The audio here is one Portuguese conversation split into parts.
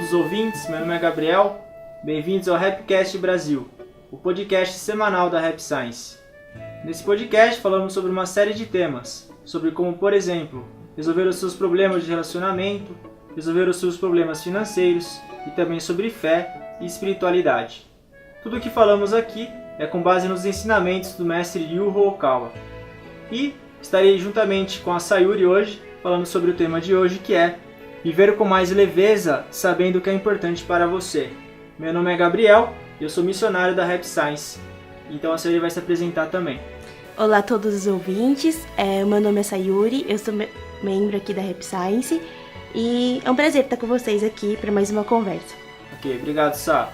os ouvintes, meu nome é Gabriel, bem-vindos ao Rapcast Brasil, o podcast semanal da Rap Science. Nesse podcast falamos sobre uma série de temas, sobre como, por exemplo, resolver os seus problemas de relacionamento, resolver os seus problemas financeiros e também sobre fé e espiritualidade. Tudo o que falamos aqui é com base nos ensinamentos do mestre Ryu Hosokawa. E estarei juntamente com a Sayuri hoje, falando sobre o tema de hoje, que é viver com mais leveza, sabendo o que é importante para você. Meu nome é Gabriel e eu sou missionário da Rap Science, então a Sayuri vai se apresentar também. Olá a todos os ouvintes, meu nome é Sayuri, eu sou membro aqui da Rap Science e é um prazer estar com vocês aqui para mais uma conversa. Ok, obrigado, Sá.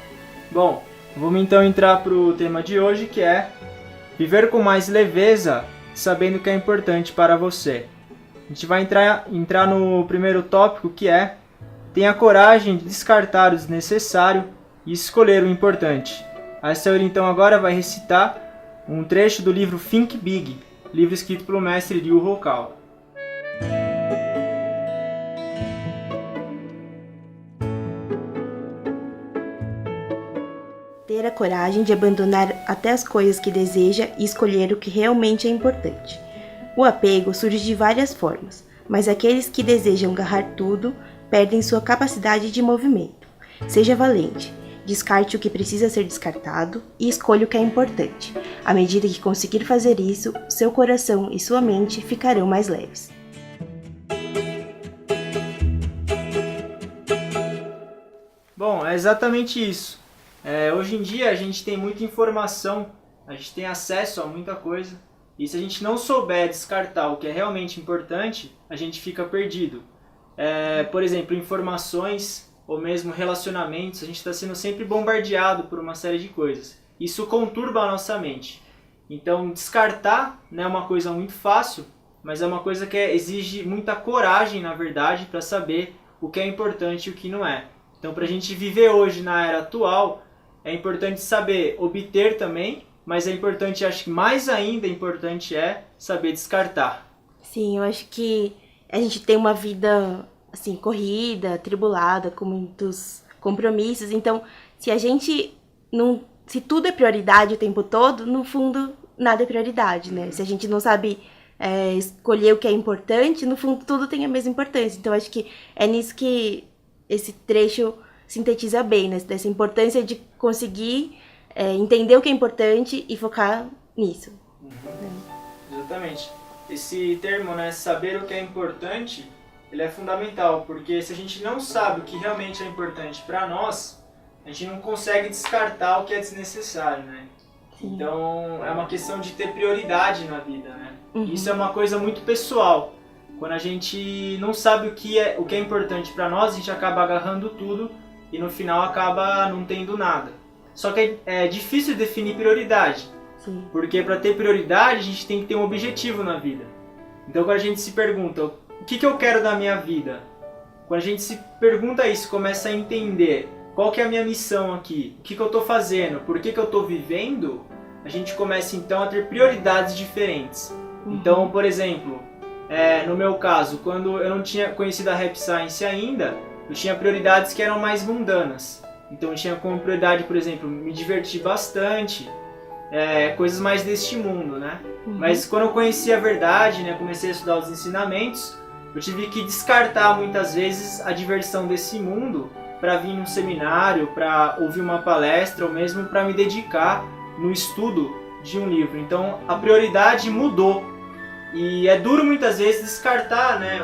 Bom, vamos então entrar para o tema de hoje, que é viver com mais leveza, sabendo o que é importante para você. A gente vai entrar no primeiro tópico, que é: tenha coragem de descartar o desnecessário e escolher o importante. A Sayuri então agora vai recitar um trecho do livro Think Big, livro escrito pelo mestre Ryu Hosokawa. Ter a coragem de abandonar até as coisas que deseja e escolher o que realmente é importante. O apego surge de várias formas, mas aqueles que desejam agarrar tudo perdem sua capacidade de movimento. Seja valente, descarte o que precisa ser descartado e escolha o que é importante. À medida que conseguir fazer isso, seu coração e sua mente ficarão mais leves. Bom, é exatamente isso. Hoje em dia a gente tem muita informação, a gente tem acesso a muita coisa, e se a gente não souber descartar o que é realmente importante, a gente fica perdido. Por exemplo, informações ou mesmo relacionamentos, a gente está sendo sempre bombardeado por uma série de coisas. Isso conturba a nossa mente. Então, descartar não é uma coisa muito fácil, mas é uma coisa que exige muita coragem, na verdade, para saber o que é importante e o que não é. Então, para a gente viver hoje na era atual, é importante saber obter também, mas é importante, acho que mais ainda importante é saber descartar. Sim, eu acho que a gente tem uma vida assim, corrida, tribulada, com muitos compromissos. Então, se tudo é prioridade o tempo todo, no fundo, nada é prioridade, né? Se a gente não sabe escolher o que é importante, no fundo, tudo tem a mesma importância. Então, acho que é nisso que esse trecho sintetiza bem, né? Dessa importância de conseguir entender o que é importante e focar nisso. Exatamente. Esse termo, né, saber o que é importante, ele é fundamental, porque se a gente não sabe o que realmente é importante para nós, a gente não consegue descartar o que é desnecessário, né? Sim. Então, é uma questão de ter prioridade na vida, né? Uhum. Isso é uma coisa muito pessoal. Quando a gente não sabe o que é importante para nós, a gente acaba agarrando tudo e no final acaba não tendo nada. Só que é difícil definir prioridade. Sim. Porque para ter prioridade a gente tem que ter um objetivo na vida. Então quando a gente se pergunta o que eu quero da minha vida, quando a gente se pergunta isso, começa a entender qual que é a minha missão aqui, o que eu estou fazendo, por que eu estou vivendo, a gente começa então a ter prioridades diferentes. Uhum. Então, por exemplo, no meu caso, quando eu não tinha conhecido a Rap Science ainda, eu tinha prioridades que eram mais mundanas. Então eu tinha como prioridade, por exemplo, me divertir bastante, coisas mais deste mundo, né? Uhum. Mas quando eu conheci a verdade, né, comecei a estudar os ensinamentos, eu tive que descartar muitas vezes a diversão desse mundo para vir num seminário, para ouvir uma palestra ou mesmo para me dedicar no estudo de um livro. Então a prioridade mudou. E é duro muitas vezes descartar, né,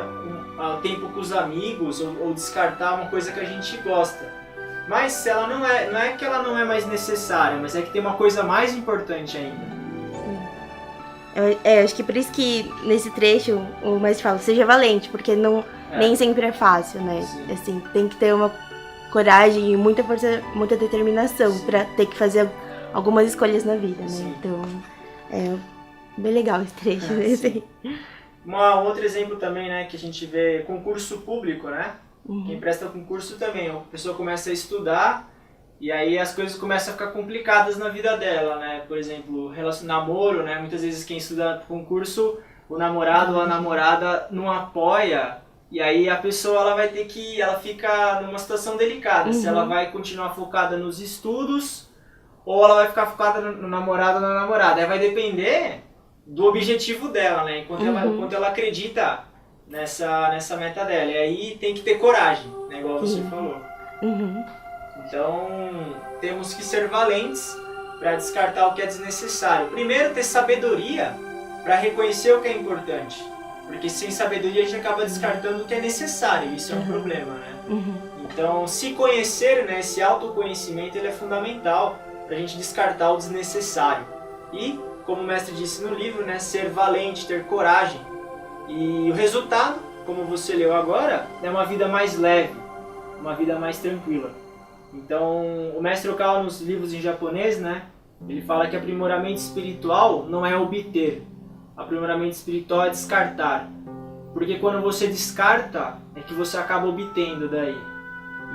o tempo com os amigos ou descartar uma coisa que a gente gosta. Mas ela não é que ela não é mais necessária, mas é que tem uma coisa mais importante ainda. Acho que por isso que nesse trecho o mestre fala, seja valente, porque nem sempre é fácil, né? Assim, tem que ter uma coragem e muita força, muita determinação para ter que fazer algumas escolhas na vida, né? Sim. Então, é bem legal esse trecho. Um outro exemplo também, né, que a gente vê concurso público, né? Uhum. Quem presta concurso também, a pessoa começa a estudar e aí as coisas começam a ficar complicadas na vida dela, né? Por exemplo, namoro, né? Muitas vezes quem estuda concurso, o namorado ou a namorada não apoia E aí a pessoa ela fica numa situação delicada, se ela vai continuar focada nos estudos ou ela vai ficar focada no namorado ou na namorada. Aí vai depender do objetivo dela, né? Enquanto ela acredita nessa meta dela. E aí tem que ter coragem, né? Igual você falou. Então temos que ser valentes para descartar o que é desnecessário. Primeiro, ter sabedoria para reconhecer o que é importante. Porque sem sabedoria a gente acaba descartando o que é necessário, isso é um problema, né? Então, se conhecer, né, esse autoconhecimento, ele é fundamental para a gente descartar o desnecessário. E, como o mestre disse no livro, né, ser valente, ter coragem. E o resultado, como você leu agora, é uma vida mais leve, uma vida mais tranquila. Então, o mestre Okawa, nos livros em japonês, né, ele fala que aprimoramento espiritual não é obter. Aprimoramento espiritual é descartar. Porque quando você descarta, é que você acaba obtendo daí.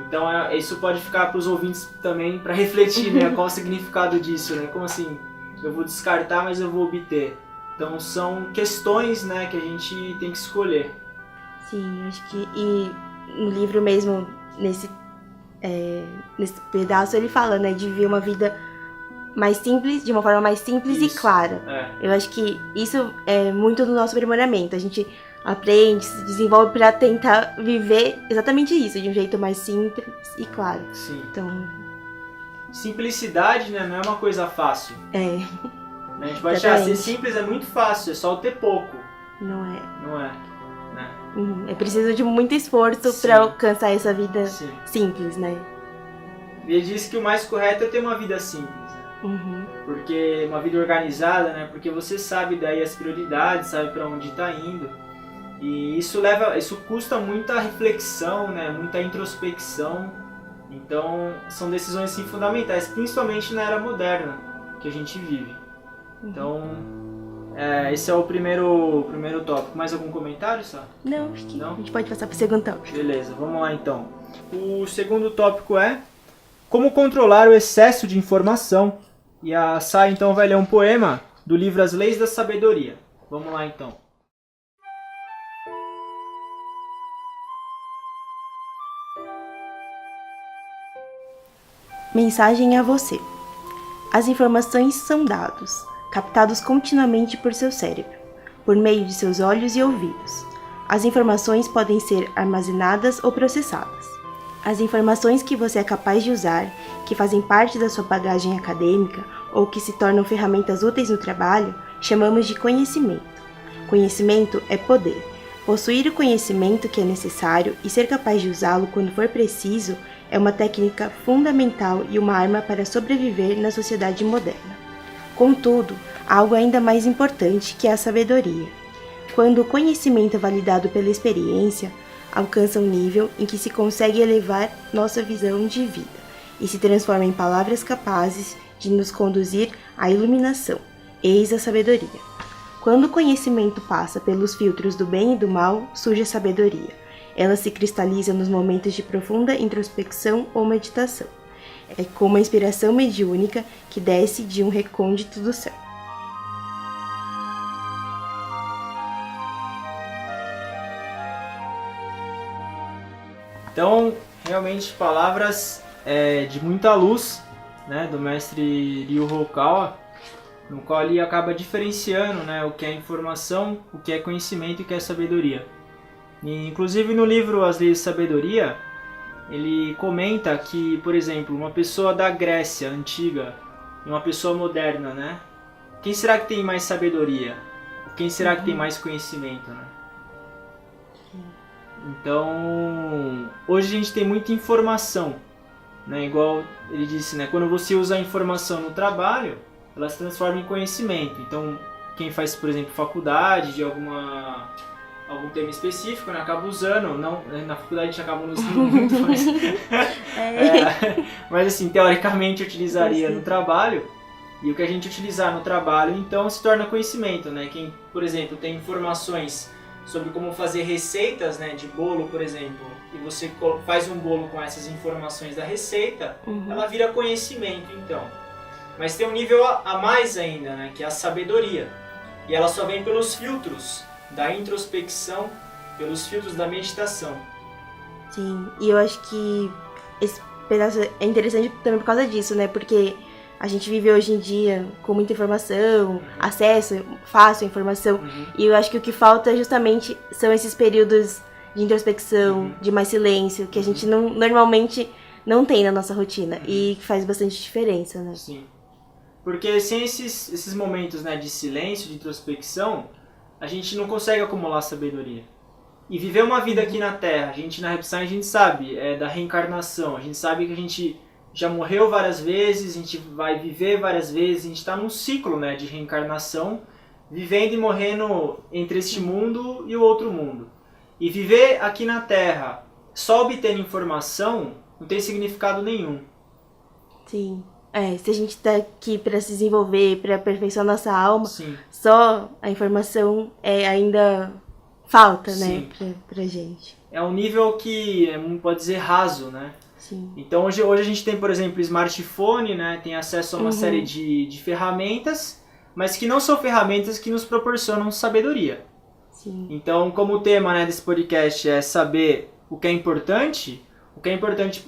Então isso pode ficar para os ouvintes também para refletir, né? Qual o significado disso, né? Como assim, eu vou descartar, mas eu vou obter. Então são questões, né, que a gente tem que escolher. Sim, acho que e no livro mesmo, nesse pedaço, ele fala, né, de viver uma vida mais simples, de uma forma mais simples e clara. Eu acho que isso é muito do nosso aprimoramento. A gente aprende, se desenvolve para tentar viver exatamente isso, de um jeito mais simples e claro. Sim. Então, simplicidade, né, não é uma coisa fácil. Né, a gente pode achar, ser simples é muito fácil, é só ter pouco. Não é. Não é, né? É preciso de muito esforço para alcançar essa vida simples, né? Ele diz que o mais correto é ter uma vida simples. Porque uma vida organizada, né? Porque você sabe daí as prioridades, sabe para onde está indo. E isso custa muita reflexão, né? Muita introspecção. Então são decisões assim, fundamentais, principalmente na era moderna que a gente vive. Então esse é o primeiro tópico. Mais algum comentário, Sá? Não, acho que a gente pode passar para o segundo tópico. Beleza, vamos lá então. O segundo tópico é como controlar o excesso de informação. E a Sá então vai ler um poema do livro As Leis da Sabedoria. Vamos lá então. Mensagem a você. As informações são dados, captados continuamente por seu cérebro, por meio de seus olhos e ouvidos. As informações podem ser armazenadas ou processadas. As informações que você é capaz de usar, que fazem parte da sua bagagem acadêmica ou que se tornam ferramentas úteis no trabalho, chamamos de conhecimento. Conhecimento é poder. Possuir o conhecimento que é necessário e ser capaz de usá-lo quando for preciso é uma técnica fundamental e uma arma para sobreviver na sociedade moderna. Contudo, há algo ainda mais importante que é a sabedoria. Quando o conhecimento é validado pela experiência, alcança um nível em que se consegue elevar nossa visão de vida e se transforma em palavras capazes de nos conduzir à iluminação. Eis a sabedoria. Quando o conhecimento passa pelos filtros do bem e do mal, surge a sabedoria. Ela se cristaliza nos momentos de profunda introspecção ou meditação. É como a inspiração mediúnica que desce de um recôndito do céu. Então, realmente, palavras de muita luz, né, do mestre Ryu Hokawa, no qual ele acaba diferenciando, né, o que é informação, o que é conhecimento e o que é sabedoria. E, inclusive no livro As Leis da Sabedoria, ele comenta que, por exemplo, uma pessoa da Grécia antiga e uma pessoa moderna, né, quem será que tem mais sabedoria? Quem será que tem mais conhecimento, né? Então, hoje a gente tem muita informação, né? Igual ele disse, né? Quando você usa a informação no trabalho, ela se transforma em conhecimento. Então, quem faz, por exemplo, faculdade de algum tema específico, né? Acaba usando, não, na faculdade a gente acaba não usando muito, mas assim, teoricamente utilizaria no trabalho. E o que a gente utilizar no trabalho, então, se torna conhecimento, né? Quem, por exemplo, tem informações sobre como fazer receitas, né, de bolo, por exemplo, e você faz um bolo com essas informações da receita, ela vira conhecimento, então. Mas tem um nível a mais ainda, né, que é a sabedoria. E ela só vem pelos filtros da introspecção pelos filtros da meditação. Sim, e eu acho que esse pedaço é interessante também por causa disso, né? Porque a gente vive hoje em dia com muita informação, acesso fácil à informação, e eu acho que o que falta justamente são esses períodos de introspecção, de mais silêncio, que a gente normalmente não tem na nossa rotina, e que faz bastante diferença, né? Sim. Porque sem esses momentos, né, de silêncio, de introspecção, a gente não consegue acumular sabedoria. E viver uma vida aqui na Terra, a gente na Repsan, a gente sabe da reencarnação, a gente sabe que a gente já morreu várias vezes, a gente vai viver várias vezes, a gente está num ciclo, né, de reencarnação, vivendo e morrendo entre este mundo e o outro mundo. E viver aqui na Terra só obtendo informação não tem significado nenhum. Sim. Se a gente tá aqui para se desenvolver, para aperfeiçoar nossa alma, Sim. só a informação ainda falta, né, pra gente. É um nível que pode dizer raso, né? Sim. Então hoje a gente tem, por exemplo, smartphone, né? Tem acesso a uma série de ferramentas, mas que não são ferramentas que nos proporcionam sabedoria. Sim. Então, como o tema, né, desse podcast é saber o que é importante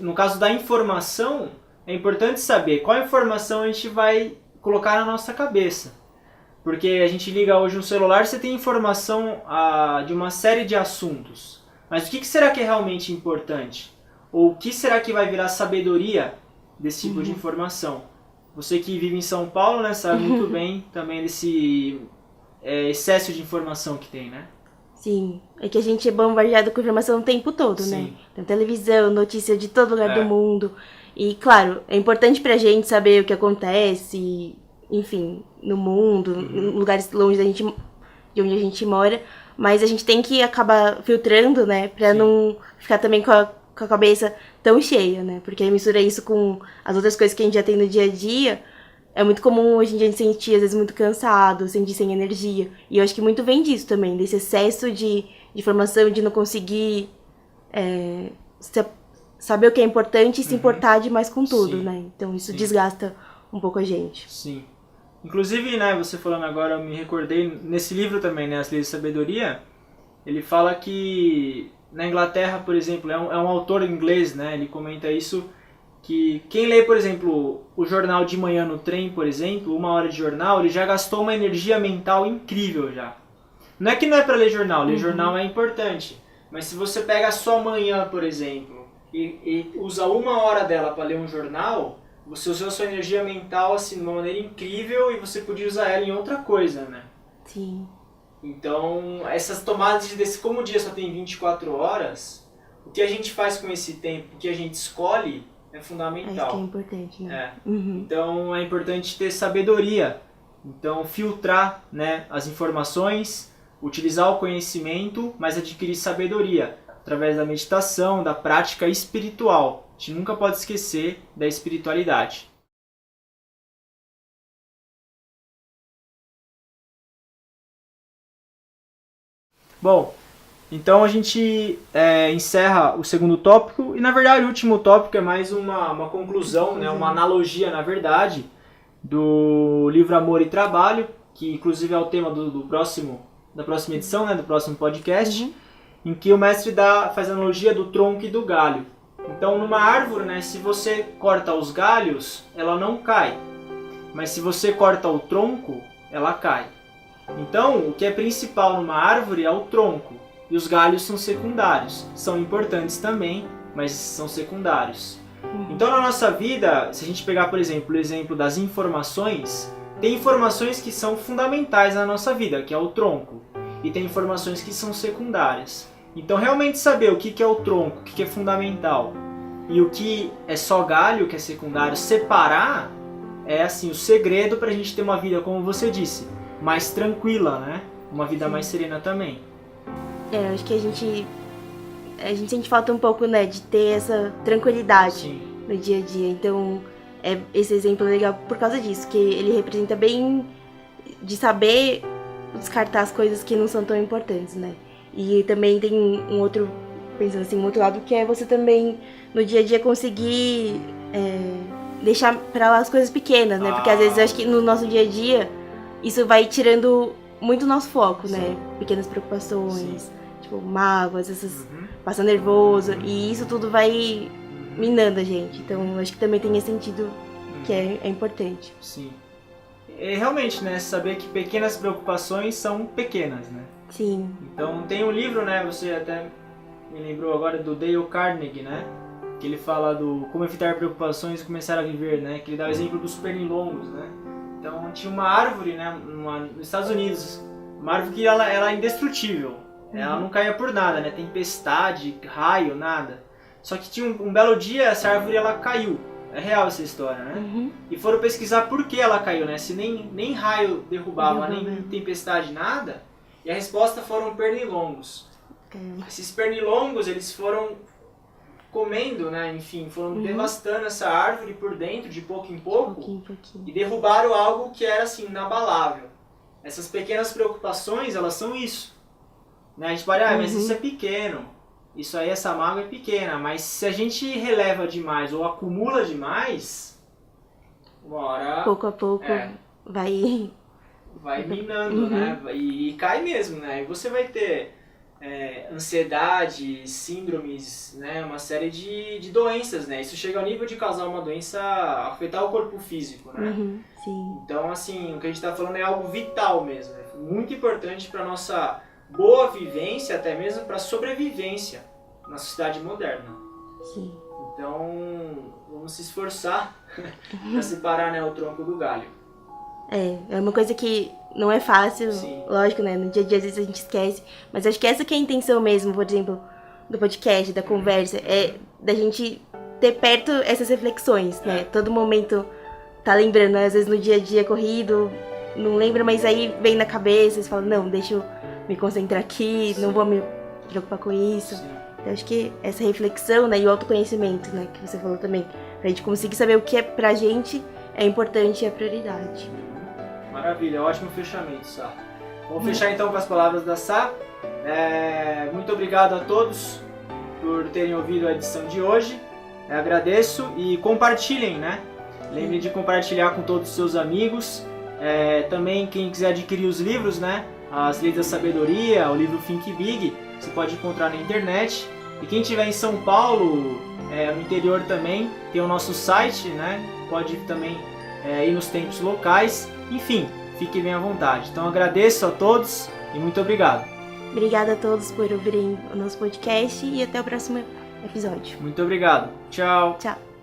no caso da informação, é importante saber qual informação a gente vai colocar na nossa cabeça. Porque a gente liga hoje no celular, você tem informação de uma série de assuntos. Mas o que será que é realmente importante? Ou o que será que vai virar sabedoria desse tipo de informação? Você que vive em São Paulo, né, sabe muito bem também desse excesso de informação que tem, né? Sim, é que a gente é bombardeado com informação o tempo todo, né? Tem televisão, notícia de todo lugar do mundo. E, claro, é importante pra gente saber o que acontece, enfim, no mundo, em lugares longe de onde a gente mora. Mas a gente tem que acabar filtrando, né? Pra não ficar também com a cabeça tão cheia, né? Porque aí mistura isso com as outras coisas que a gente já tem no dia a dia. É muito comum hoje em dia a gente sentir, às vezes, muito cansado, sentir sem energia. E eu acho que muito vem disso também, desse excesso de informação, de não conseguir saber o que é importante e se importar demais com tudo, né? Então isso desgasta um pouco a gente. Sim. Inclusive, né, você falando agora, eu me recordei, nesse livro também, né, As Leis de Sabedoria, ele fala que na Inglaterra, por exemplo, é um autor inglês, né, ele comenta isso, que quem lê, por exemplo, o jornal de manhã no trem, por exemplo, 1 hora de jornal, ele já gastou uma energia mental incrível já. Não é que não é para ler jornal é importante, mas se você pega a sua manhã, por exemplo, e usa 1 hora dela para ler um jornal, você usou a sua energia mental assim, de uma maneira incrível e você podia usar ela em outra coisa, né? Sim. Então, essas tomadas de decisão, como o dia só tem 24 horas, o que a gente faz com esse tempo, o que a gente escolhe, é fundamental. Isso que é importante, né? Então, é importante ter sabedoria. Então, filtrar, né, as informações, utilizar o conhecimento, mas adquirir sabedoria através da meditação, da prática espiritual. A gente nunca pode esquecer da espiritualidade. Bom, então a gente encerra o segundo tópico e, na verdade, o último tópico é mais uma conclusão, né, uma analogia, na verdade, do livro Amor e Trabalho, que inclusive é o tema da próxima edição, né, do próximo podcast, em que o mestre faz a analogia do tronco e do galho. Então, numa árvore, né, se você corta os galhos, ela não cai. Mas se você corta o tronco, ela cai. Então, o que é principal numa árvore é o tronco. E os galhos são secundários. São importantes também, mas são secundários. Então, na nossa vida, se a gente pegar, por exemplo, o exemplo das informações, tem informações que são fundamentais na nossa vida, que é o tronco. E tem informações que são secundárias. Então, realmente saber o que é o tronco, o que é fundamental e o que é só galho, o que é secundário, separar é assim o segredo para a gente ter uma vida, como você disse, mais tranquila, né? Uma vida mais serena também. Eu acho que a gente sente falta um pouco, né, de ter essa tranquilidade no dia a dia. Então, esse exemplo é legal por causa disso, que ele representa bem de saber descartar as coisas que não são tão importantes, né? E também tem um outro, pensando assim, um outro lado, que é você também, no dia a dia, conseguir deixar pra lá as coisas pequenas, né? Porque às vezes eu acho que no nosso dia a dia, isso vai tirando muito nosso foco, né? Pequenas preocupações, tipo, mágoas, essas passa nervoso, e isso tudo vai minando a gente. Então, acho que também tem esse sentido que é importante. Sim. É realmente, né, saber que pequenas preocupações são pequenas, né? Sim. Então, tem um livro, né, você até me lembrou agora do Dale Carnegie, né? Que ele fala do como evitar preocupações e começar a viver, né? Que ele dá o exemplo dos pernilongos, né? Então, tinha uma árvore, né, nos Estados Unidos, uma árvore que ela é indestrutível. Ela não caía por nada, né? Tempestade, raio, nada. Só que tinha um belo dia, essa árvore ela caiu. É real essa história, né? E foram pesquisar por que ela caiu, né? Se nem raio derrubava, nem tempestade, nada. E a resposta foram pernilongos. Esses pernilongos, eles foram comendo, né? Enfim, foram devastando essa árvore por dentro, de pouco em pouco. E derrubaram algo que era, assim, inabalável. Essas pequenas preocupações, elas são isso. Né? A gente pode, mas isso é pequeno. Isso aí, essa mágoa é pequena. Mas se a gente releva demais ou acumula demais, uma hora... Pouco a pouco vai minando, né? E cai mesmo, né? E você vai ter ansiedade, síndromes, né? Uma série de doenças, né? Isso chega ao nível de causar uma doença, afetar o corpo físico, né? Sim. Então, assim, o que a gente está falando é algo vital mesmo. É muito importante para nossa boa vivência, até mesmo para sobrevivência na sociedade moderna. Sim. Então, vamos se esforçar para separar, né, o tronco do galho. É uma coisa que não é fácil, lógico, né? No dia a dia às vezes a gente esquece, mas acho que essa que é a intenção mesmo, por exemplo, do podcast, da conversa, é da gente ter perto essas reflexões, né? Todo momento tá lembrando, né? Às vezes no dia a dia corrido, não lembra, mas aí vem na cabeça, você fala, não, deixa eu me concentrar aqui, não vou me preocupar com isso. Então acho que essa reflexão, né, e o autoconhecimento, né, que você falou também, pra gente conseguir saber o que é pra gente é importante e é prioridade. Maravilha, ótimo fechamento, Sá. Vamos fechar então com as palavras da Sá. Muito obrigado a todos por terem ouvido a edição de hoje. Agradeço e compartilhem, né? Lembrem de compartilhar com todos os seus amigos. Também quem quiser adquirir os livros, né? As Leis da Sabedoria, o livro Think Big, você pode encontrar na internet. E quem estiver em São Paulo, no interior também, tem o nosso site, né? Pode também ir nos templos locais. Enfim, fiquem bem à vontade. Então agradeço a todos e muito obrigado. Obrigada a todos por ouvirem o nosso podcast e até o próximo episódio. Muito obrigado. Tchau. Tchau.